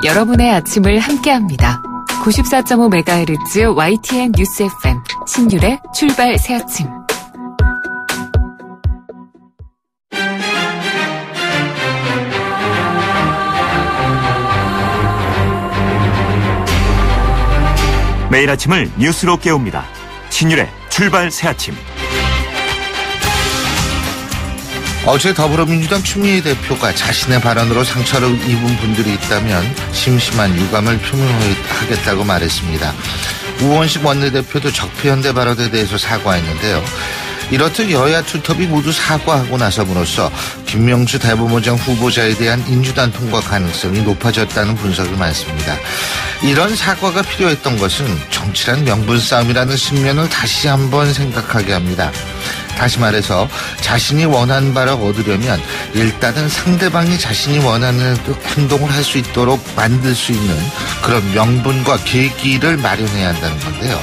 여러분의 아침을 함께합니다. 94.5MHz YTN 뉴스 FM 신율의 출발 새아침. 매일 아침을 뉴스로 깨웁니다. 신율의 출발 새아침. 어제 더불어민주당 추미애 대표가 자신의 발언으로 상처를 입은 분들이 있다면 심심한 유감을 표명하겠다고 말했습니다. 우원식 원내대표도 적폐연대 발언에 대해서 사과했는데요. 이렇듯 여야 투톱이 모두 사과하고 나섬으로써 김명수 대법원장 후보자에 대한 인주단 통과 가능성이 높아졌다는 분석이 많습니다. 이런 사과가 필요했던 것은 정치란 명분 싸움이라는 측면을 다시 한번 생각하게 합니다. 다시 말해서 자신이 원하는 바를 얻으려면 일단은 상대방이 자신이 원하는 행동을 할 수 있도록 만들 수 있는 그런 명분과 계기를 마련해야 한다는 건데요.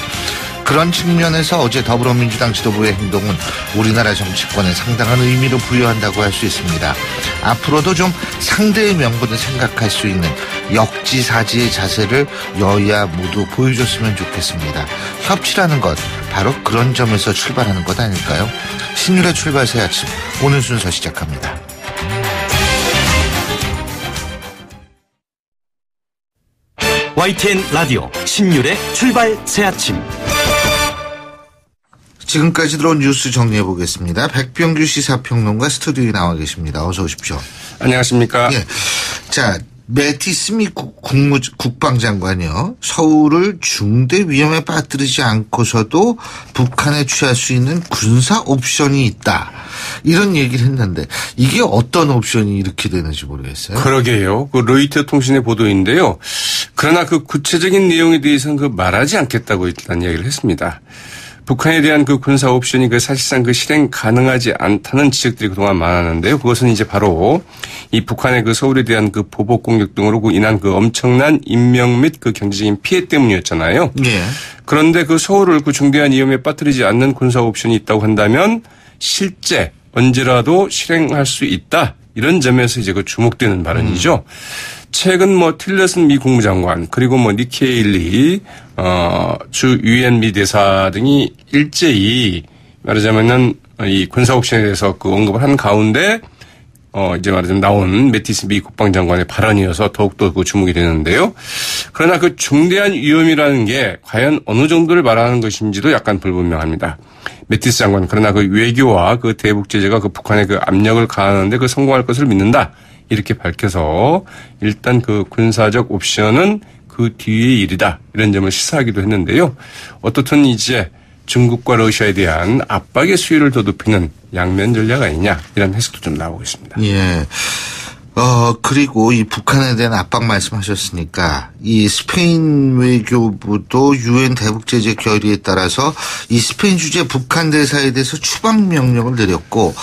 그런 측면에서 어제 더불어민주당 지도부의 행동은 우리나라 정치권에 상당한 의미를 부여한다고 할 수 있습니다. 앞으로도 좀 상대의 명분을 생각할 수 있는 역지사지의 자세를 여야 모두 보여줬으면 좋겠습니다. 협치라는 것, 바로 그런 점에서 출발하는 것 아닐까요? 신율의 출발 새 아침, 오늘 순서 시작합니다. YTN 라디오 신율의 출발 새 아침. 지금까지 들어온 뉴스 정리해보겠습니다. 백병규 시사평론가 스튜디오에 나와 계십니다. 어서 오십시오. 안녕하십니까. 예. 자, 매티스 미 국방장관이요. 서울을 중대 위험에 빠뜨리지 않고서도 북한에 취할 수 있는 군사 옵션이 있다. 이런 얘기를 했는데 이게 어떤 옵션이 이렇게 되는지 모르겠어요. 그러게요. 그 로이터 통신의 보도인데요. 그러나 그 구체적인 내용에 대해서는 그 말하지 않겠다고 일단 이야기를 했습니다. 북한에 대한 그 군사 옵션이 그 사실상 그 실행 가능하지 않다는 지적들이 그동안 많았는데요. 그것은 이제 바로 이 북한의 그 서울에 대한 그 보복 공격 등으로 그 인한 그 엄청난 인명 및 그 경제적인 피해 때문이었잖아요. 예. 그런데 그 서울을 그 중대한 위험에 빠뜨리지 않는 군사 옵션이 있다고 한다면 실제 언제라도 실행할 수 있다. 이런 점에서 이제 그 주목되는 발언이죠. 최근 뭐 틸러슨 미 국무장관 그리고 뭐 니키 헤일리 주 유엔 미 대사 등이 일제히 말하자면은 이 군사 옵션에 대해서 그 언급을 한 가운데 이제 말하자면 나온 매티스 미 국방장관의 발언이어서 더욱더 그 주목이 되는데요. 그러나 그 중대한 위험이라는 게 과연 어느 정도를 말하는 것인지도 약간 불분명합니다. 매티스 장관 그러나 그 외교와 그 대북 제재가 그 북한의 그 압력을 가하는데 그 성공할 것을 믿는다. 이렇게 밝혀서 일단 그 군사적 옵션은 그 뒤의 일이다. 이런 점을 시사하기도 했는데요. 어떻든 이제 중국과 러시아에 대한 압박의 수위를 더 높이는 양면 전략 아니냐 이런 해석도 좀 나오고 있습니다. 예. 그리고 이 북한에 대한 압박 말씀하셨으니까 이 스페인 외교부도 유엔 대북 제재 결의에 따라서 이 스페인 주재 북한 대사에 대해서 추방 명령을 내렸고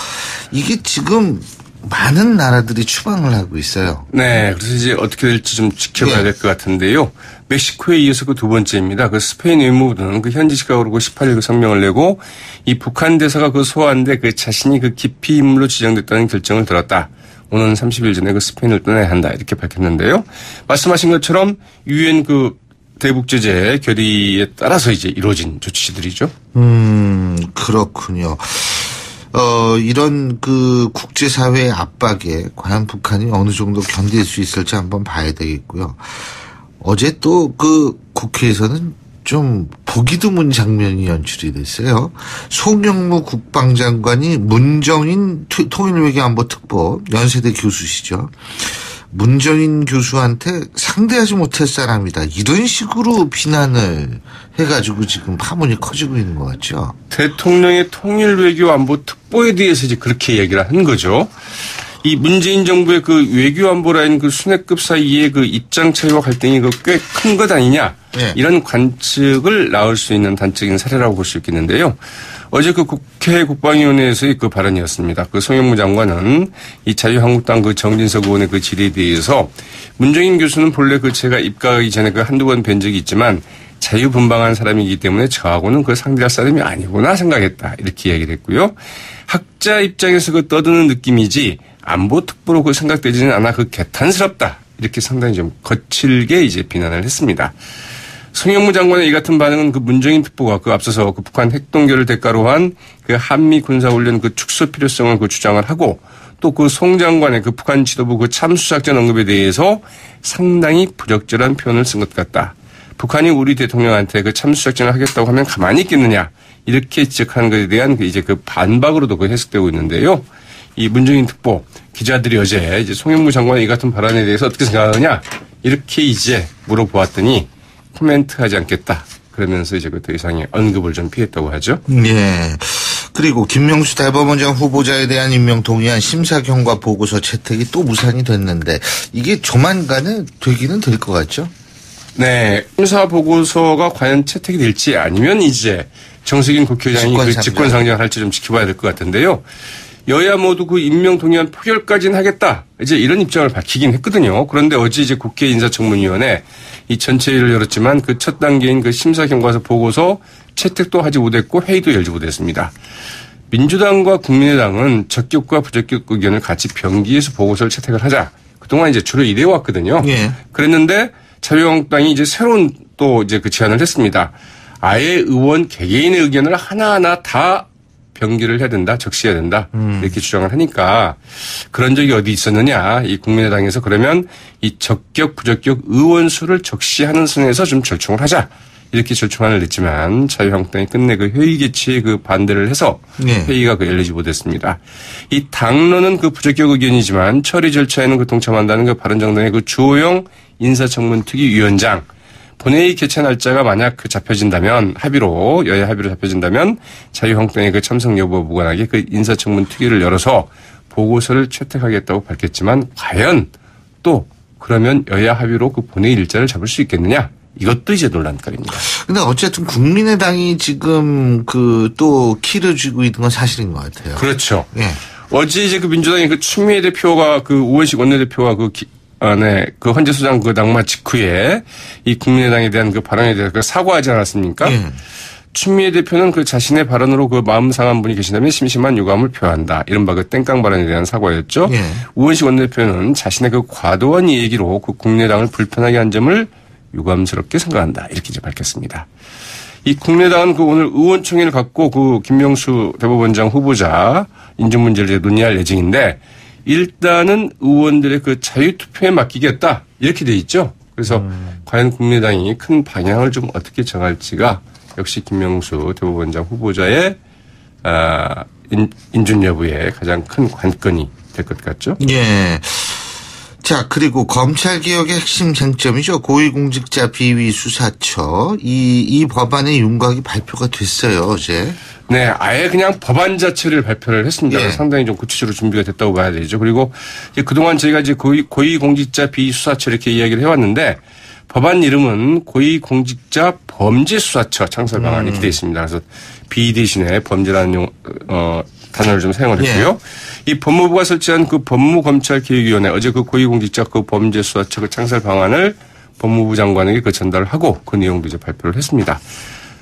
이게 지금 많은 나라들이 추방을 하고 있어요. 네. 그래서 이제 어떻게 될지 좀 지켜봐야 될 것 같은데요. 멕시코에 이어서 그 두 번째입니다. 그 스페인 외무부는 그 현지 시각으로 그 18일 그 성명을 내고 이 북한 대사가 그 소환돼 그 자신이 그 기피 인물로 지정됐다는 결정을 들었다. 오는 30일 전에 그 스페인을 떠나야 한다. 이렇게 밝혔는데요. 말씀하신 것처럼 유엔 그 대북 제재 결의에 따라서 이제 이루어진 조치들이죠. 그렇군요. 이런 그 국제사회의 압박에 과연 북한이 어느 정도 견딜 수 있을지 한번 봐야 되겠고요. 어제 또 그 국회에서는 좀 보기 드문 장면이 연출이 됐어요. 송영무 국방장관이 문정인 통일외교안보특보 연세대 교수시죠. 문정인 교수한테 상대하지 못할 사람이다. 이런 식으로 비난을 해가지고 지금 파문이 커지고 있는 것 같죠. 대통령의 통일외교안보특보에 대해서 이제 그렇게 얘기를 한 거죠. 이 문재인 정부의 그 외교안보 라인 그 순회급 사이에 그 입장 차이와 갈등이 그 꽤 큰 것 아니냐. 네. 이런 관측을 나올 수 있는 단적인 사례라고 볼 수 있겠는데요. 어제 그 국회 국방위원회에서의 그 발언이었습니다. 그 송영무 장관은 이 자유한국당 그 정진석 의원의 그 질의에 대해서 문정인 교수는 본래 그 제가 입각하기 전에 그 한두 번 뵌 적이 있지만 자유분방한 사람이기 때문에 저하고는 그 상대할 사람이 아니구나 생각했다. 이렇게 얘기를 했고요. 학자 입장에서 그 떠드는 느낌이지 안보특보로 그 생각되지는 않아 그 개탄스럽다. 이렇게 상당히 좀 거칠게 이제 비난을 했습니다. 송영무 장관의 이 같은 반응은 그 문정인 특보가 그 앞서서 그 북한 핵동결을 대가로 한 그 한미 군사훈련 그 축소 필요성을 그 주장을 하고 또 그 송 장관의 그 북한 지도부 그 참수작전 언급에 대해서 상당히 부적절한 표현을 쓴 것 같다. 북한이 우리 대통령한테 그 참수작전을 하겠다고 하면 가만히 있겠느냐 이렇게 지적하는 것에 대한 그 이제 그 반박으로도 그 해석되고 있는데요. 이 문정인 특보 기자들이 어제 이제 송영무 장관의 이 같은 발언에 대해서 어떻게 생각하느냐 이렇게 이제 물어보았더니 코멘트하지 않겠다. 그러면서 이제 그 더 이상의 언급을 좀 피했다고 하죠. 예. 그리고 김명수 대법원장 후보자에 대한 임명 동의안 심사 경과 보고서 채택이 또 무산이 됐는데 이게 조만간에 되기는 될 것 같죠? 네. 심사 보고서가 과연 채택이 될지 아니면 이제 정세균 국회의장이 그 직권상정을 할지 좀 지켜봐야 될 것 같은데요. 여야 모두 그 임명 동의안 표결까지는 하겠다. 이제 이런 입장을 밝히긴 했거든요. 그런데 어제 이제 국회 인사청문위원회 이 전체 회의를 열었지만 그 첫 단계인 그 심사 경과서 보고서 채택도 하지 못했고 회의도 열지 못했습니다. 민주당과 국민의당은 적격과 부적격 의견을 같이 병기해서 보고서를 채택을 하자. 그동안 이제 주로 이래 왔거든요. 예. 그랬는데 자유한국당이 이제 새로운 또 이제 그 제안을 했습니다. 아예 의원 개개인의 의견을 하나하나 다 병기를 해야 된다, 적시해야 된다 이렇게 주장을 하니까 그런 적이 어디 있었느냐. 이 국민의당에서 그러면 이 적격 부적격 의원 수를 적시하는 선에서 좀 절충을 하자. 이렇게 절충안을 냈지만 자유한국당이 끝내 그 회의 개최에 그 반대를 해서 회의가 그 열리지 못했습니다. 이 당론은 그 부적격 의견이지만 처리 절차에는 그 동참한다는 그 바른정당의 그 주호영 인사청문특위위원장 본회의 개최 날짜가 만약 그 잡혀진다면 합의로 여야 합의로 잡혀진다면 자유한국당의 그 참석 여부와 무관하게 그 인사청문특위를 열어서 보고서를 채택하겠다고 밝혔지만 과연 또 그러면 여야 합의로 그 본회의 일자를 잡을 수 있겠느냐? 이것도 이제 논란거리입니다. 근데 어쨌든 국민의당이 지금 그 또 키를 쥐고 있는 건 사실인 것 같아요. 그렇죠. 예. 어제 이제 그 민주당의 그 추미애 대표가 그 우원식 원내대표와 그 헌재 소장 그 낙마 직후에 이 국민의당에 대한 그 발언에 대해서 그 사과하지 않았습니까? 예. 추미애 대표는 그 자신의 발언으로 그 마음 상한 분이 계신다면 심심한 유감을 표한다. 이른바 그 땡깡 발언에 대한 사과였죠. 예. 우원식 원내대표는 자신의 그 과도한 얘기로 그 국민의당을 불편하게 한 점을 유감스럽게 생각한다. 이렇게 이제 밝혔습니다. 이 국민의당은 그 오늘 의원총회를 갖고 그 김명수 대법원장 후보자 인준 문제를 이제 논의할 예정인데 일단은 의원들의 그 자유투표에 맡기겠다. 이렇게 돼 있죠. 그래서 과연 국민의당이 큰 방향을 좀 어떻게 정할지가 역시 김명수 대법원장 후보자의 인준 여부에 가장 큰 관건이 될 것 같죠. 예. 자, 그리고 검찰개혁의 핵심 쟁점이죠. 고위공직자 비위 수사처. 이 법안의 윤곽이 발표가 됐어요, 어제. 네, 아예 그냥 법안 자체를 발표를 했습니다. 예. 상당히 좀 구체적으로 준비가 됐다고 봐야 되죠. 그리고 그동안 저희가 이제 고위공직자 비위 수사처 이렇게 이야기를 해왔는데 법안 이름은 고위공직자 범죄수사처 창설 방안 이렇게 되어 있습니다. 그래서 비 대신에 범죄라는 단어를 좀 사용을 했고요. 예. 이 법무부가 설치한 그 법무검찰개혁위원회 어제 그 고위공직자 그 범죄수사처 그 창설 방안을 법무부 장관에게 그 전달을 하고 그 내용도 이제 발표를 했습니다.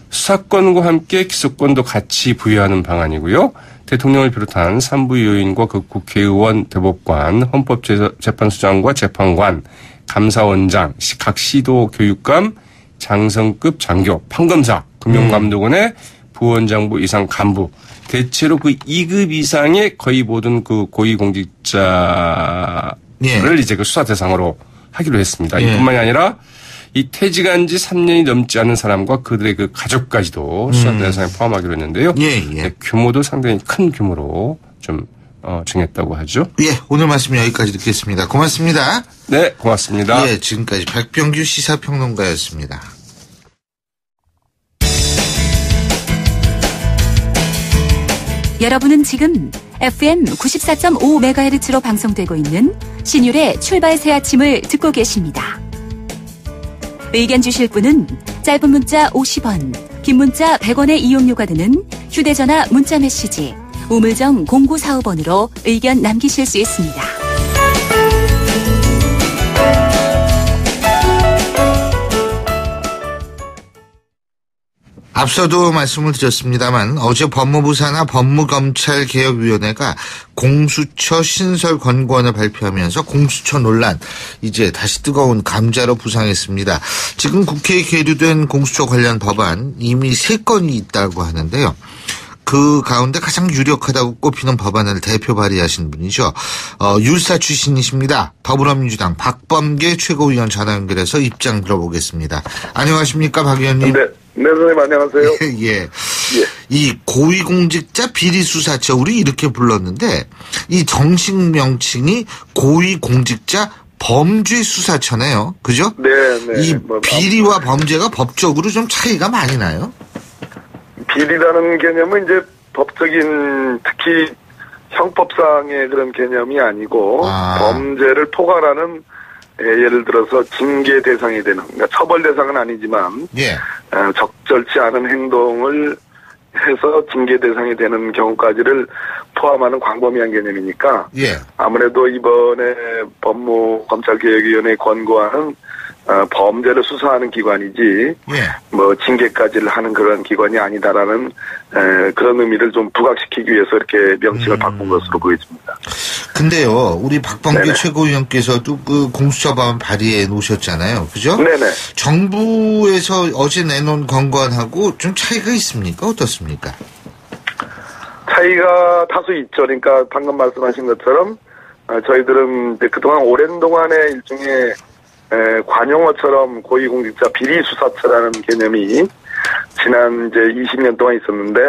수사권과 함께 기소권도 같이 부여하는 방안이고요. 대통령을 비롯한 산부 요인과 그 국회의원, 대법관, 헌법재판소장과 재판관, 감사원장, 각 시도 교육감, 장성급 장교, 판검사, 금융감독원의 부원장부 이상 간부, 대체로 그 2급 이상의 거의 모든 그 고위공직자를 이제 그 수사 대상으로 하기로 했습니다. 이뿐만이 아니라 이 퇴직한 지 3년이 넘지 않은 사람과 그들의 그 가족까지도 수사 대상에 포함하기로 했는데요. 네, 규모도 상당히 큰 규모로 좀 정했다고 하죠. 예, 오늘 말씀 여기까지 듣겠습니다. 고맙습니다. 네, 고맙습니다. 예, 지금까지 백병규 시사평론가였습니다. 여러분은 지금 FM 94.5MHz로 방송되고 있는 신율의 출발 새 아침을 듣고 계십니다. 의견 주실 분은 짧은 문자 50원, 긴 문자 100원의 이용료가 드는 휴대전화 문자메시지 우물정 0945번으로 의견 남기실 수 있습니다. 앞서도 말씀을 드렸습니다만 어제 법무부 산하 법무검찰개혁위원회가 공수처 신설 권고안을 발표하면서 공수처 논란 이제 다시 뜨거운 감자로 부상했습니다. 지금 국회에 계류된 공수처 관련 법안 이미 3건이 있다고 하는데요. 그 가운데 가장 유력하다고 꼽히는 법안을 대표 발의하신 분이죠. 율사 출신이십니다. 더불어민주당 박범계 최고위원 전화 연결해서 입장 들어보겠습니다. 안녕하십니까, 박 의원님? 네, 선생님 안녕하세요. 예. 이 고위공직자 비리수사처 우리 이렇게 불렀는데 이 정식 명칭이 고위공직자 범죄수사처네요. 그죠? 네. 이 비리와 범죄가 법적으로 좀 차이가 많이 나요? 비리라는 개념은 이제 법적인 특히 형법상의 그런 개념이 아니고 범죄를 포괄하는 예를 들어서 징계 대상이 되는 그러니까 처벌 대상은 아니지만 적절치 않은 행동을 해서 징계 대상이 되는 경우까지를 포함하는 광범위한 개념이니까 아무래도 이번에 법무검찰개혁위원회 권고안은 범죄를 수사하는 기관이지 뭐 징계까지를 하는 그런 기관이 아니다라는 그런 의미를 좀 부각시키기 위해서 이렇게 명칭을 바꾼 것으로 보여집니다. 근데요, 우리 박범계 최고위원께서도 그 공수처 법안 발의해 놓으셨잖아요, 그죠? 네네. 정부에서 어제 내놓은 권고안하고 좀 차이가 있습니까? 어떻습니까? 차이가 다소 있죠. 그러니까 방금 말씀하신 것처럼 저희들은 이제 그동안 오랜 동안의 일종의 관용어처럼 고위공직자 비리수사처라는 개념이 지난 이제 20년 동안 있었는데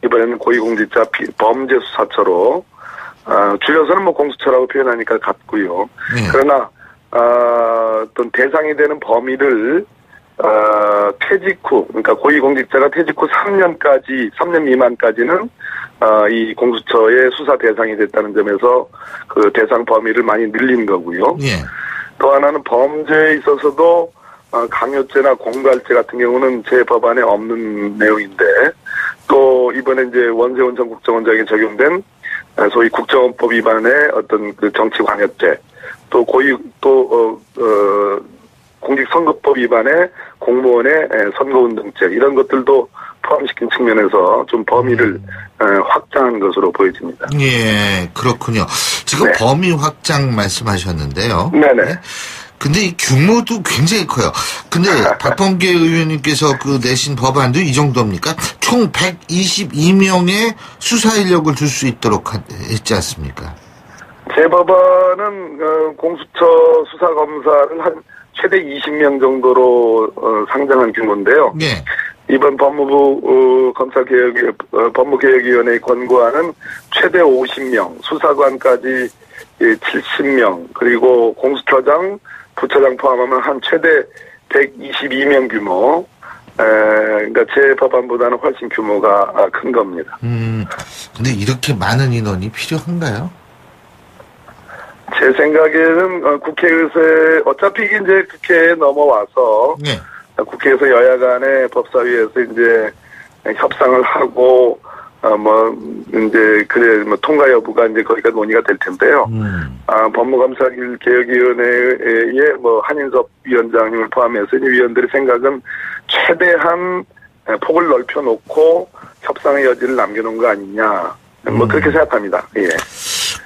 이번에는 고위공직자 범죄수사처로 줄여서는 뭐 공수처라고 표현하니까 같고요. 그러나 어떤 대상이 되는 범위를 퇴직 후 그러니까 고위공직자가 퇴직 후 3년 미만까지는 이 공수처의 수사 대상이 됐다는 점에서 그 대상 범위를 많이 늘린 거고요. 또 하나는 범죄에 있어서도 강요죄나 공갈죄 같은 경우는 제 법안에 없는 내용인데 또 이번에 이제 원세훈 전 국정원장에 적용된 소위 국정원법 위반의 어떤 그 정치 관여죄 또 공직선거법 위반의 공무원의 선거운동죄 이런 것들도 포함시킨 측면에서 좀 범위를 확장한 것으로 보여집니다. 예, 그렇군요. 지금 범위 확장 말씀하셨는데요. 네네. 근데 이 규모도 굉장히 커요. 근데 박범계 의원님께서 그 내신 법안도 이 정도입니까? 총 122명의 수사 인력을 둘 수 있도록 했지 않습니까? 제 법안은 공수처 수사검사를 한 최대 20명 정도로 상정한 규모인데요. 이번 법무부 법무개혁위원회 권고안은 최대 50명, 수사관까지 70명, 그리고 공수처장, 부처장 포함하면 한 최대 122명 규모. 그러니까 제 법안보다는 훨씬 규모가 큰 겁니다. 근데 이렇게 많은 인원이 필요한가요? 제 생각에는 국회에서 어차피 이제 국회에 넘어와서 국회에서 여야 간의 법사위에서 이제 협상을 하고 이제 통과 여부가 이제 거기가 논의가 될 텐데요. 법무검찰개혁위원회의 한인섭 위원장님을 포함해서 위원들의 생각은 최대한 폭을 넓혀놓고 협상의 여지를 남겨놓은 거 아니냐. 그렇게 생각합니다.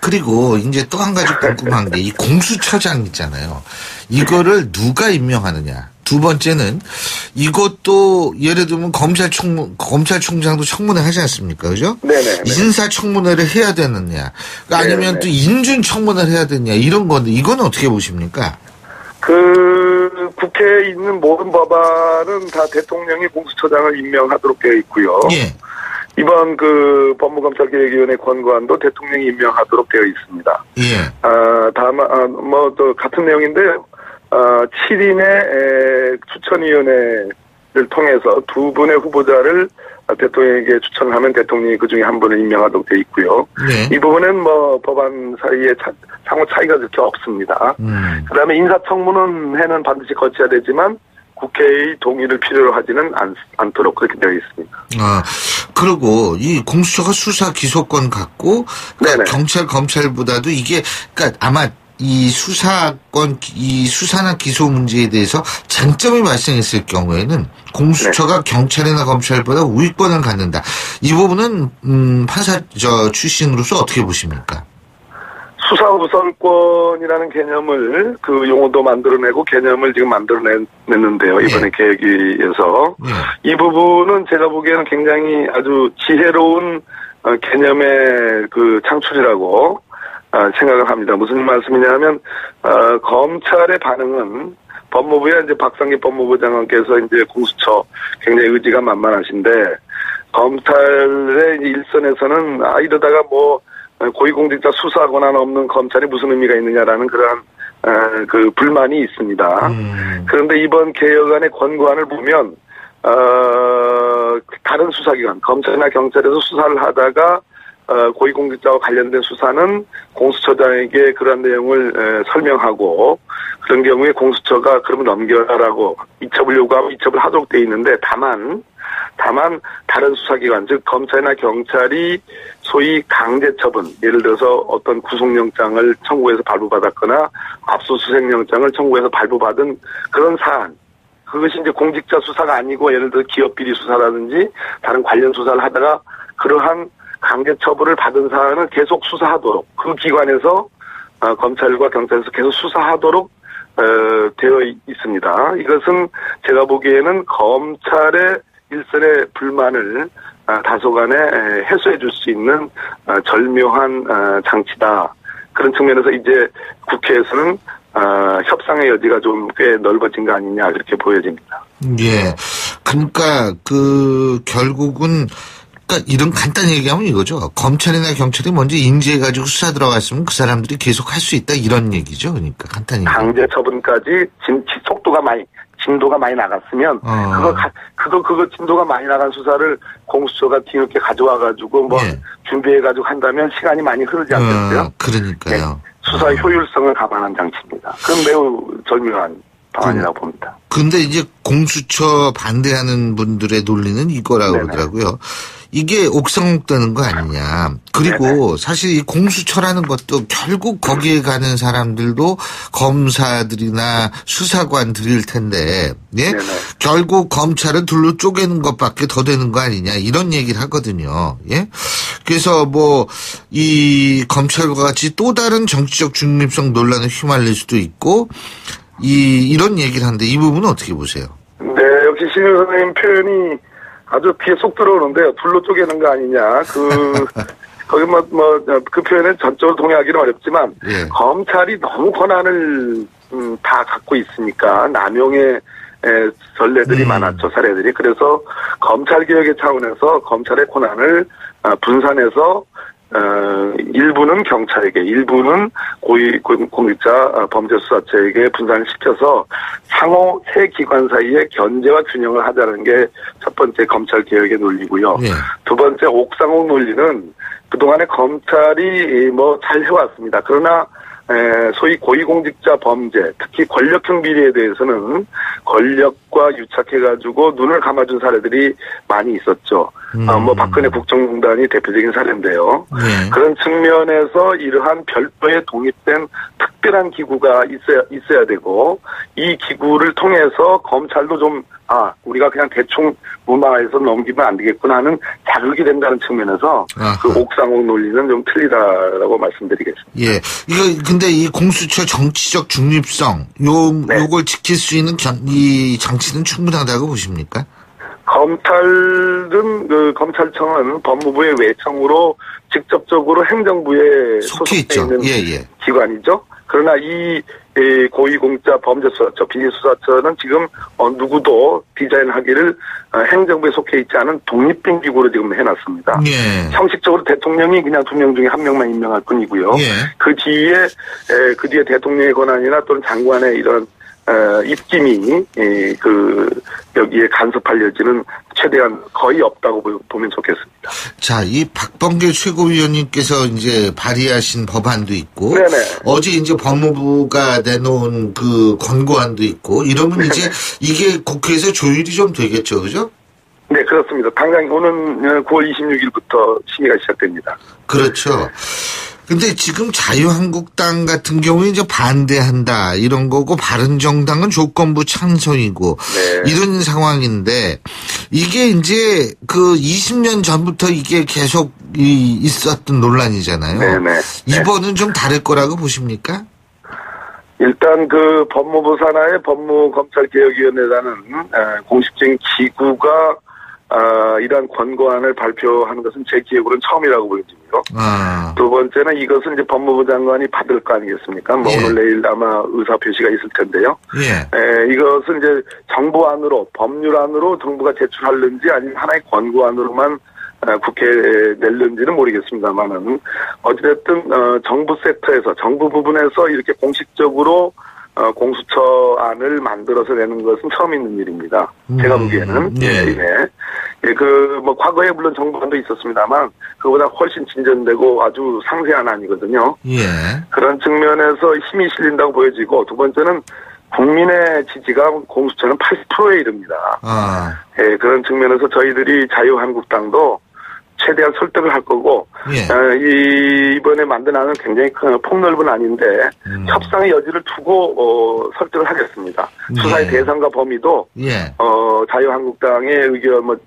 그리고 이제 또 한 가지 궁금한 게 이 공수처장 있잖아요. 이거를 누가 임명하느냐. 두 번째는 이것도 예를 들면 검찰총장도 청문회 하지 않습니까? 그죠? 네네. 인사청문회를 해야 되느냐. 아니면 또 인준청문회를 해야 되느냐. 이런 건데 이건 어떻게 보십니까? 국회에 있는 모든 법안은 다 대통령이 공수처장을 임명하도록 되어 있고요. 이번 법무검찰개혁위원회 권고안도 대통령이 임명하도록 되어 있습니다. 다만 또 같은 내용인데요. 7인의 추천위원회를 통해서 두 분의 후보자를 대통령에게 추천을 하면 대통령이 그 중에 한 분을 임명하도록 되어 있고요. 이 부분은 법안 사이에 상호 차이가 그렇게 없습니다. 그다음에 인사청문회는 반드시 거쳐야 되지만 국회의 동의를 필요로 하지는 않도록 그렇게 되어 있습니다. 그리고 이 공수처가 수사 기소권 갖고 그러니까 경찰 검찰보다도 이게 그러니까 아마 이 수사나 기소 문제에 대해서 쟁점이 발생했을 경우에는 공수처가 경찰이나 검찰보다 우위권을 갖는다. 이 부분은 판사 출신으로서 어떻게 보십니까? 수사 우선권이라는 개념을 그 용어도 만들어내고 개념을 지금 만들어냈는데요. 이번에 계획위에서 이 부분은 제가 보기에는 굉장히 아주 지혜로운 개념의 그 창출이라고 생각을 합니다. 무슨 말씀이냐면 검찰의 반응은 법무부의 이제 박상기 법무부 장관께서 이제 공수처 굉장히 의지가 만만하신데 검찰의 이제 일선에서는 이러다가 뭐 고위공직자 수사 권한 없는 검찰이 무슨 의미가 있느냐라는 그러한 그 불만이 있습니다. 그런데 이번 개혁안의 권고안을 보면 다른 수사기관 검찰이나 경찰에서 수사를 하다가 고위공직자와 관련된 수사는 공수처장에게 그런 내용을 설명하고 그런 경우에 공수처가 그러면 넘겨라라고 이첩을 요구하면 이첩을 하도록 돼 있는데 다만 다른 수사기관 즉 검찰이나 경찰이 소위 강제처분 예를 들어서 어떤 구속영장을 청구해서 발부받았거나 압수수색영장을 청구해서 발부받은 그런 사안 그것이 이제 공직자 수사가 아니고 예를 들어 기업비리 수사라든지 다른 관련 수사를 하다가 그러한 강제 처분을 받은 사안을 계속 수사하도록 그 기관에서 검찰과 경찰에서 계속 수사하도록 되어 있습니다. 이것은 제가 보기에는 검찰의 일선의 불만을 다소간에 해소해 줄 수 있는 절묘한 장치다. 그런 측면에서 이제 국회에서는 협상의 여지가 좀 꽤 넓어진 거 아니냐 그렇게 보여집니다. 예. 그러니까 결국은 이런 간단히 얘기하면 이거죠. 검찰이나 경찰이 먼저 인지해가지고 수사 들어갔으면 그 사람들이 계속 할 수 있다 이런 얘기죠. 그러니까 간단히. 강제 처분까지 진도가 많이 나갔으면 그거 진도가 많이 나간 수사를 공수처가 뒤늦게 가져와가지고 준비해가지고 한다면 시간이 많이 흐르지 않겠어요? 그러니까요. 네. 수사의 효율성을 감안한 장치입니다. 그건 매우 절묘한 방안이라고 봅니다. 근데 이제 공수처 반대하는 분들의 논리는 이거라고 그러더라고요. 이게 옥상옥되는 거 아니냐. 그리고 사실 이 공수처라는 것도 결국 거기에 가는 사람들도 검사들이나 수사관들일 텐데, 예? 결국 검찰은 둘로 쪼개는 것밖에 더 되는 거 아니냐. 이런 얘기를 하거든요. 예? 그래서 이 검찰과 같이 또 다른 정치적 중립성 논란에 휘말릴 수도 있고, 이런 얘기를 하는데 이 부분은 어떻게 보세요? 네, 역시 신유 선생님 표현이 아주 귀에 쏙 들어오는데요. 둘로 쪼개는 거 아니냐. 거기 그 표현에 전적으로 동의하기는 어렵지만, 검찰이 너무 권한을, 다 갖고 있으니까, 남용의 전례들이 많았죠, 사례들이. 그래서 검찰개혁의 차원에서 검찰의 권한을 분산해서, 일부는 경찰에게, 일부는 고위공직자 범죄수사처에게 분산을 시켜서 상호 세 기관 사이의 견제와 균형을 하자는 게 첫 번째 검찰개혁의 논리고요. 두 번째 옥상옥 논리는 그동안에 검찰이 잘 해왔습니다. 그러나 소위 고위공직자 범죄, 특히 권력형 비리에 대해서는 권력과 유착해가지고 눈을 감아준 사례들이 많이 있었죠. 박근혜 국정농단이 대표적인 사례인데요. 그런 측면에서 이러한 별도의 독립된 특별한 기구가 있어야 되고, 이 기구를 통해서 검찰도 좀, 우리가 그냥 대충 무마해서 넘기면 안 되겠구나 하는 자극이 된다는 측면에서 그 옥상옥 논리는 좀 틀리다라고 말씀드리겠습니다. 예. 근데 이 공수처 정치적 중립성, 요걸 지킬 수 있는 이 장치는 충분하다고 보십니까? 검찰청은 법무부의 외청으로 직접적으로 행정부에 소속돼 있는 기관이죠. 그러나 이 고위공직자 범죄수사처, 비리수사처는 지금 누구도 디자인하기를 행정부에 속해 있지 않은 독립된 기구로 지금 해놨습니다. 형식적으로 대통령이 그냥 2명 중에 1명만 임명할 뿐이고요. 그 뒤에 대통령의 권한이나 또는 장관의 이런 입김이 여기에 간섭할 여지는 최대한 거의 없다고 보면 좋겠습니다. 자, 이 박범계 최고위원님께서 이제 발의하신 법안도 있고, 어제 이제 법무부가 내놓은 그 권고안도 있고, 이러면 이제 이게 국회에서 조율이 좀 되겠죠, 그죠? 네, 그렇습니다. 당장 오는 9월 26일부터 심의가 시작됩니다. 그렇죠. 근데 지금 자유한국당 같은 경우에 이제 반대한다 이런 거고 바른정당은 조건부 찬성이고 네. 이런 상황인데 이게 이제 그 20년 전부터 이게 계속 있었던 논란이잖아요. 네네. 이번은 좀 다를 거라고 보십니까? 일단 그 법무부 산하의 법무검찰개혁위원회라는 공식적인 기구가 이러한 권고안을 발표하는 것은 제 기억으로는 처음이라고 보여지고요. 두 번째는 이것은 이제 법무부 장관이 받을 거 아니겠습니까? 뭐 예. 오늘 내일 아마 의사 표시가 있을 텐데요. 예. 이것은 이제 정부안으로 법률안으로 정부가 제출할는지 아니면 하나의 권고안으로만 국회에 낼는지는 모르겠습니다만은 어찌됐든 정부 섹터에서 정부 부분에서 이렇게 공식적으로 공수처안을 만들어서 내는 것은 처음 있는 일입니다. 제가 보기에는. 예. 뭐 과거에 물론 정부안도 있었습니다만 그보다 훨씬 진전되고 아주 상세한 안이거든요. 예. 그런 측면에서 힘이 실린다고 보여지고 두 번째는 국민의 지지가 공수처는 80%에 이릅니다. 예, 그런 측면에서 저희들이 자유한국당도 최대한 설득을 할 거고 예. 이번에 만든 안은 굉장히 폭넓은 안인데 협상의 여지를 두고 설득을 하겠습니다. 수사의 예. 대상과 범위도 예. 자유한국당의 의견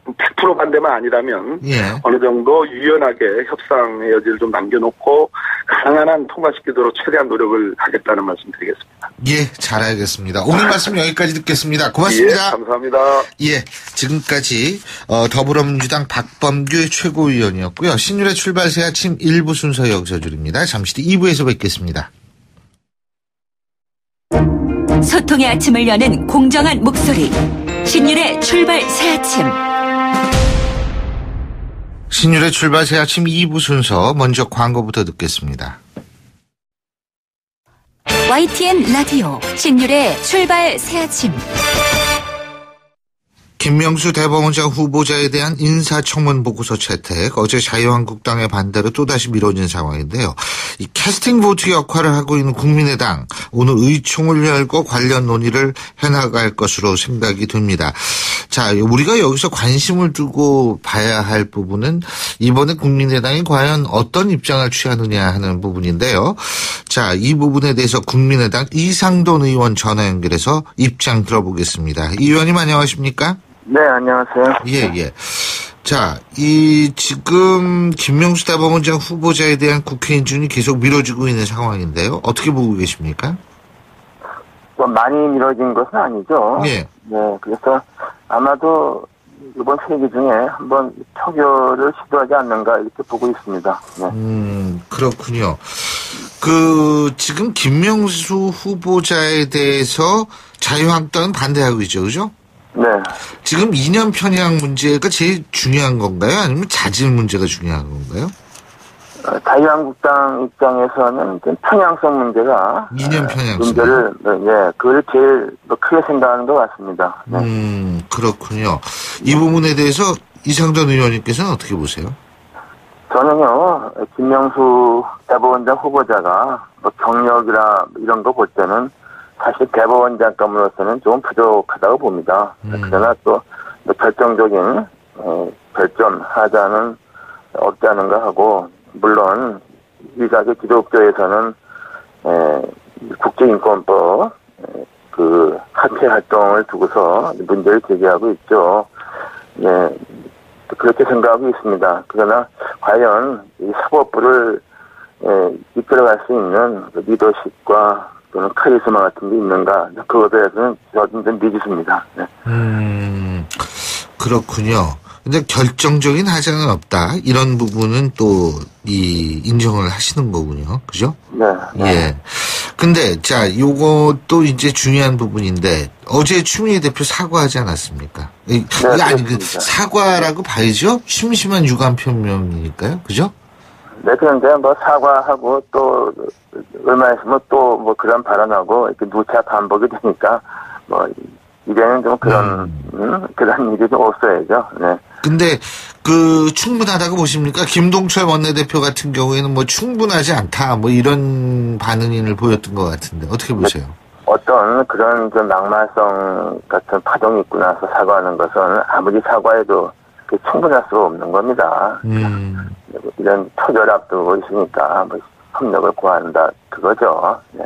100% 반대만 아니라면 예. 어느 정도 유연하게 협상의 여지를 좀 남겨놓고 가능한 한 통과시키도록 최대한 노력을 하겠다는 말씀드리겠습니다. 예, 잘 알겠습니다. 오늘 말씀 여기까지 듣겠습니다. 고맙습니다. 예, 감사합니다. 예, 지금까지 더불어민주당 박범규 최고위원이었고요. 신율의 출발 새 아침 1부 순서 여기서 줄입니다. 잠시 뒤 2부에서 뵙겠습니다. 소통의 아침을 여는 공정한 목소리 신율의 출발 새 아침. 신율의 출발 새 아침 2부 순서 먼저 광고부터 듣겠습니다. YTN 라디오 신율의 출발 새 아침. 김명수 대법원장 후보자에 대한 인사청문 보고서 채택, 어제 자유한국당의 반대로 또다시 미뤄진 상황인데요. 이 캐스팅 보트 역할을 하고 있는 국민의당, 오늘 의총을 열고 관련 논의를 해나갈 것으로 생각이 듭니다. 자, 우리가 여기서 관심을 두고 봐야 할 부분은 이번에 국민의당이 과연 어떤 입장을 취하느냐 하는 부분인데요. 자, 이 부분에 대해서 국민의당 이상돈 의원 전화 연결해서 입장 들어보겠습니다. 이 의원님 안녕하십니까? 네, 안녕하세요. 예. 자, 지금 김명수 대법원장 후보자에 대한 국회 인준이 계속 미뤄지고 있는 상황인데요. 어떻게 보고 계십니까? 뭐 많이 미뤄진 것은 아니죠. 예. 네, 그래서 아마도 이번 회기 중에 한번 표결을 시도하지 않는가 이렇게 보고 있습니다. 네. 그렇군요. 지금 김명수 후보자에 대해서 자유한국당은 반대하고 있죠, 그죠? 네. 지금 이념 편향 문제가 제일 중요한 건가요? 아니면 자질 문제가 중요한 건가요? 자유한국당 입장에서는 좀 편향성 문제가 이념 편향성 문제를 그걸 제일 크게 생각하는 것 같습니다. 네. 그렇군요. 이 부분에 대해서 이상돈 의원님께서는 어떻게 보세요? 저는요, 김명수 대법원장 후보자가 뭐 경력이나 이런 거 볼 때는 사실 대법원장감으로서는 좀 부족하다고 봅니다. 그러나 또 결정적인 결정하자는 없지 않은가 하고, 물론 일각의 기독교에서는 국제인권법 그 학회 활동을 두고서 문제를 제기하고 있죠. 네, 그렇게 생각하고 있습니다. 그러나 과연 이 사법부를 이끌어갈 수 있는 리더십과 또는 카리스마 같은 게 있는가, 그것에 대해서는 저는 좀 미지수입니다. 네. 그렇군요. 근데 결정적인 하자는 없다. 이런 부분은 또 인정을 하시는 거군요. 그죠? 네. 예. 근데 요것도 이제 중요한 부분인데 어제 추미애 대표 사과하지 않았습니까? 네, 이게 아니 사과라고 봐야죠. 심심한 유감 표명이니까요. 그죠? 네, 그런데 뭐 사과하고 또 얼마 있으면 또 뭐 그런 발언하고 이렇게 누차 반복이 되니까 뭐 이제는 좀 그런 일이 좀 없어야죠. 네. 근데 충분하다고 보십니까? 김동철 원내대표 같은 경우에는 뭐 충분하지 않다 뭐 이런 반응을 보였던 것 같은데 어떻게 보세요? 어떤 그런 좀 낙마성 같은 파동이 있고 나서 사과하는 것은 아무리 사과해도 충분할 수가 없는 겁니다. 이런 표결 앞두고 있으니까 뭐 협력을 구한다 그거죠. 네.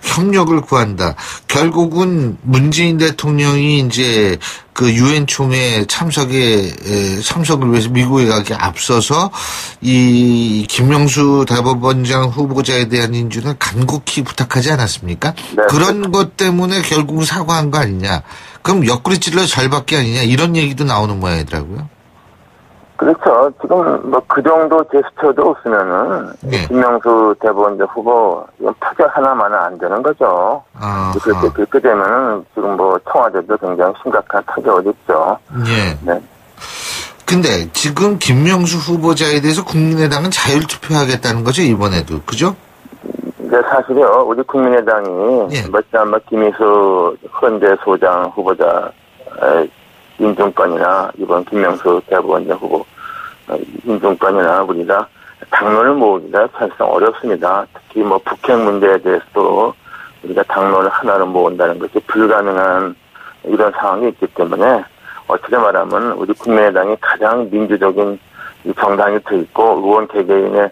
협력을 구한다. 결국은 문재인 대통령이 이제 그 유엔 총회 참석을 위해서 미국에 가기 앞서서 이 김명수 대법원장 후보자에 대한 인준을 간곡히 부탁하지 않았습니까? 네, 그런 것 때문에 결국은 사과한 거 아니냐. 그럼 옆구리 찔러 절받기 아니냐. 이런 얘기도 나오는 모양이더라고요. 그렇죠. 지금 뭐 그 정도 제스처도 없으면은 네. 김명수 대법원장 후보 이건 표결 하나만은 안 되는 거죠. 그렇게 되면은 지금 뭐 청와대도 굉장히 심각한 타격이 있죠. 예. 네. 근데 지금 김명수 후보자에 대해서 국민의당은 자율투표하겠다는 거죠, 이번에도. 그죠? 이제 사실요, 우리 국민의당이 예. 뭐지만 김희수 헌재 소장 후보자 인준권이나 이번 김명수 대법원장 후보 인준권이나 우리가 당론을 모으기가 사실상 어렵습니다. 특히 뭐 북핵 문제에 대해서도 우리가 당론을 하나로 모은다는 것이 불가능한 이런 상황이 있기 때문에 어떻게 말하면 우리 국민의당이 가장 민주적인 정당이 돼 있고 의원 개개인의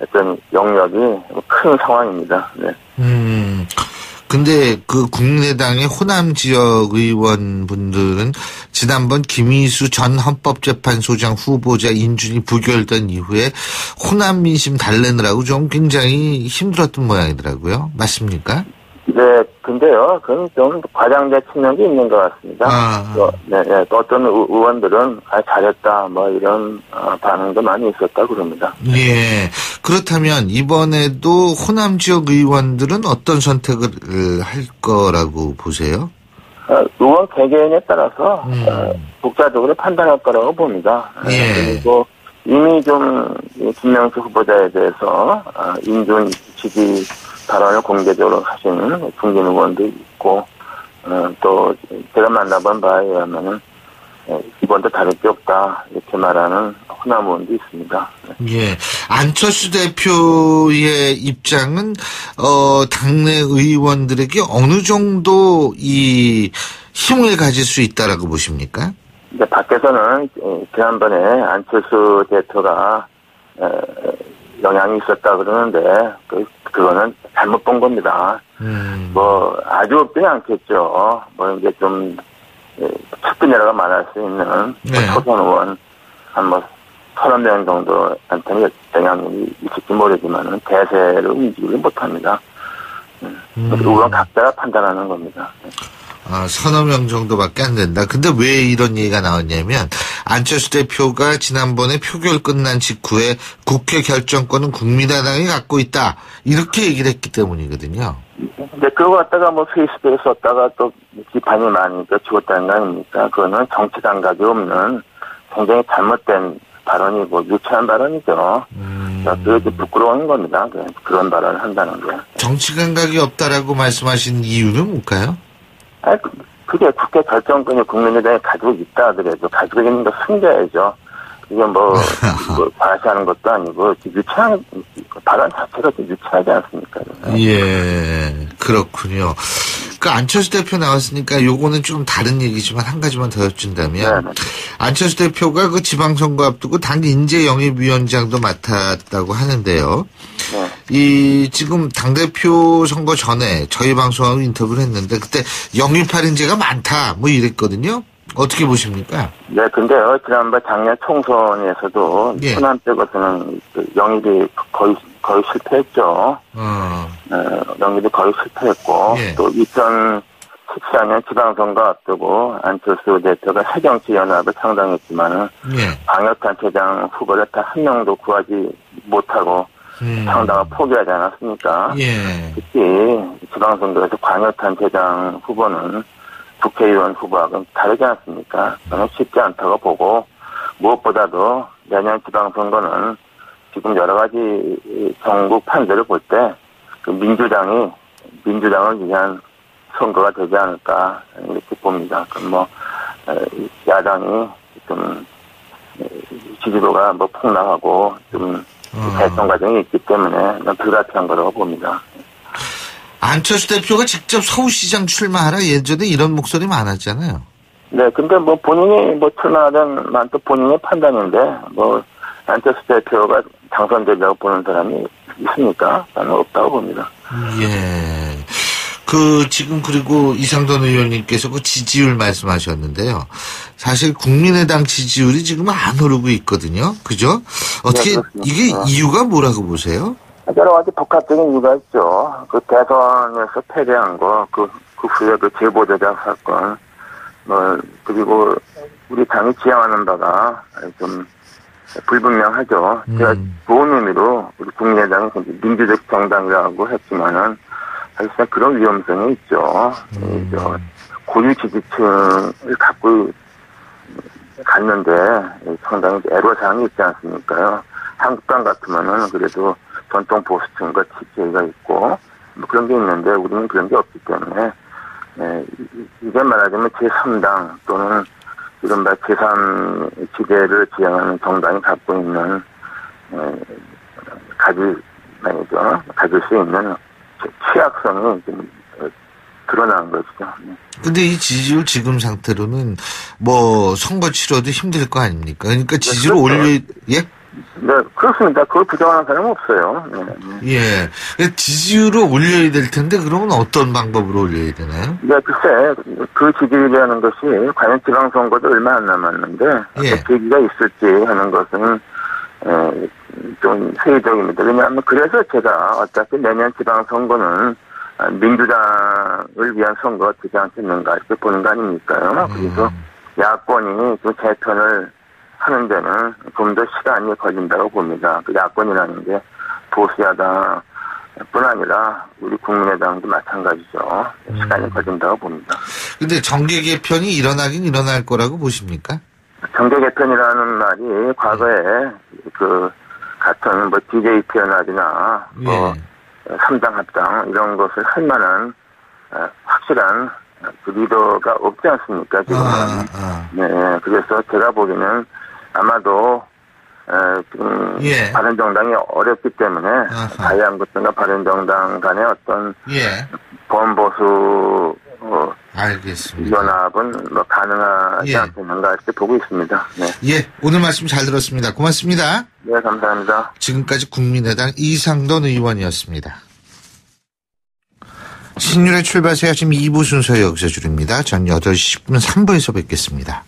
어떤 영역이 큰 상황입니다. 네. 근데 그 국민의당의 호남 지역 의원분들은 지난번 김희수 전 헌법재판소장 후보자 인준이 부결된 이후에 호남 민심 달래느라고 좀 굉장히 힘들었던 모양이더라고요. 맞습니까? 네, 근데요, 그건 좀 과장된 측면이 있는 것 같습니다. 네, 또 어떤 의원들은 잘했다, 뭐 이런 반응도 많이 있었다 그럽니다. 예. 그렇다면 이번에도 호남 지역 의원들은 어떤 선택을 할 거라고 보세요? 의원 개개인에 따라서 독자적으로 판단할 거라고 봅니다. 예. 그리고 이미 좀 김명수 후보자에 대해서 인준 지지 발언을 공개적으로 하시는 중진 의원도 있고, 또 제가 만나본 바에 의하면은 이번도 다를 게 없다 이렇게 말하는 호남 의원도 있습니다. 예, 안철수 대표의 입장은 당내 의원들에게 어느 정도 이 힘을 가질 수 있다라고 보십니까? 이제 밖에서는 지난번에 안철수 대표가 영향이 있었다 그러는데 그거는 잘못 본 겁니다. 뭐 아주 없지는 않겠죠. 뭐 이제 좀 측근이라고 말할 수 있는 초선 의원 한 30명 정도한테는 영향이 있을지 모르지만은 대세를 움직이지 못합니다. 의원 각자가 판단하는 겁니다. 서너 명 정도밖에 안 된다. 근데 왜 이런 얘기가 나왔냐면 안철수 대표가 지난번에 표결 끝난 직후에 국회 결정권은 국민의당이 갖고 있다. 이렇게 얘기를 했기 때문이거든요. 근데 그거 갖다가 뭐 페이스북에 썼다가 또 비판이 많으니까 죽었다는 거 아닙니까? 그거는 정치 감각이 없는 굉장히 잘못된 발언이고 유치한 발언이죠. 그게 부끄러운 겁니다. 그런 발언을 한다는 게. 정치 감각이 없다라고 말씀하신 이유는 뭘까요? 그게 국회 결정권이 국민의당이 가지고 있다 하더라도 가지고 있는 거 숨겨야죠. 이게 뭐 과시하는 것도 아니고 유치한 발언 자체가 좀 유치하지 않습니까? 예, 그렇군요. 그 안철수 대표 나왔으니까 요거는 좀 다른 얘기지만 한 가지만 더 여쭌다면 네. 안철수 대표가 그 지방선거 앞두고 당 인재영입위원장도 맡았다고 하는데요. 네. 이 지금 당대표 선거 전에 저희 방송하고 인터뷰를 했는데 그때 영입할 인재가 많다 뭐 이랬거든요. 어떻게 보십니까? 네, 근데요, 지난번 작년 총선에서도 예. 호남 쪽에서는 영입이 거의 실패했죠. 영입이 거의 실패했고, 예. 또 2014년 지방선거 앞두고 안철수 대표가 새정치연합을 창당했지만은 예. 광역단체장 후보를 다 한 명도 구하지 못하고 창당을 포기하지 않았습니까? 예. 특히 지방선거에서 광역단체장 후보는 국회의원 후보하고는 다르지 않습니까? 저는 쉽지 않다고 보고 무엇보다도 내년 지방선거는 지금 여러 가지 전국 판들을 볼 때 그 민주당을 위한 선거가 되지 않을까 이렇게 봅니다. 그럼 야당이 좀 지지도가 폭락하고 좀 발전 과정이 있기 때문에 불가피한 거라고 봅니다. 안철수 대표가 직접 서울시장 출마하라 예전에 이런 목소리 많았잖아요. 네, 근데 뭐 본인이 출마하든 만 또 본인의 판단인데, 안철수 대표가 당선되려고 보는 사람이 있습니까? 나는 없다고 봅니다. 예. 지금 그리고 이상돈 의원님께서 지지율 말씀하셨는데요. 사실 국민의당 지지율이 지금 안 오르고 있거든요. 그죠? 어떻게, 네, 이게 이유가 뭐라고 보세요? 여러 가지 복합적인 이유가 있죠. 대선에서 패배한 거, 그 후에 제보조작 사건, 그리고 우리 당이 지향하는 바가 좀 불분명하죠. 제가 좋은 의미로 우리 국민의당이 민주적 정당이라고 했지만은 사실상 그런 위험성이 있죠. 고유 지지층을 갖고 갔는데 상당히 애로사항이 있지 않습니까요? 한국당 같으면은 그래도 전통 보수층과 TK가 있고 그런 게 있는데 우리는 그런 게 없기 때문에 이제 말하자면 제3당 또는 이른바 제3지대를 지향하는 정당이 갖고 있는 가질 수 있는 취약성이 좀 드러난 것이죠. 근데 이 지지율 지금 상태로는 선거 치러도 힘들 거 아닙니까? 그러니까 지지율 네, 예? 네, 그렇습니다. 그걸 부정하는 사람은 없어요. 예. 지지율을 올려야 될 텐데, 그러면 어떤 방법으로 올려야 되나요? 네, 글쎄, 그 지지율이라는 것이 과연 지방선거도 얼마 안 남았는데, 어떤 계기가 있을지 하는 것은, 좀 회의적입니다. 왜냐하면 그래서 제가 어차피 내년 지방선거는 민주당을 위한 선거가 되지 않겠는가, 이렇게 보는 거 아닙니까요? 그래서 야권이 좀 재편을 하는 데는 좀 더 시간이 걸린다고 봅니다. 그 야권이라는 게 보수야당뿐 아니라 우리 국민의당도 마찬가지죠. 시간이 걸린다고 봅니다. 근데 정계 개편이 일어나긴 일어날 거라고 보십니까? 정계 개편이라는 말이 과거에 같은 DJ 표현이나 3당 합당 이런 것을 할 만한 확실한 리더가 없지 않습니까? 지금은. 네, 그래서 제가 보기에는 아마도 지금 바른정당이 어렵기 때문에 자유한국당과 바른정당 간의 어떤 범보수 알겠습니다. 연합은 가능하지 않겠는가 이렇게 보고 있습니다. 네. 예, 오늘 말씀 잘 들었습니다. 고맙습니다. 네, 감사합니다. 지금까지 국민의당 이상돈 의원이었습니다. 신율의 출발 새아침 2부 순서 여기서 줄입니다. 전 8시 10분 3부에서 뵙겠습니다.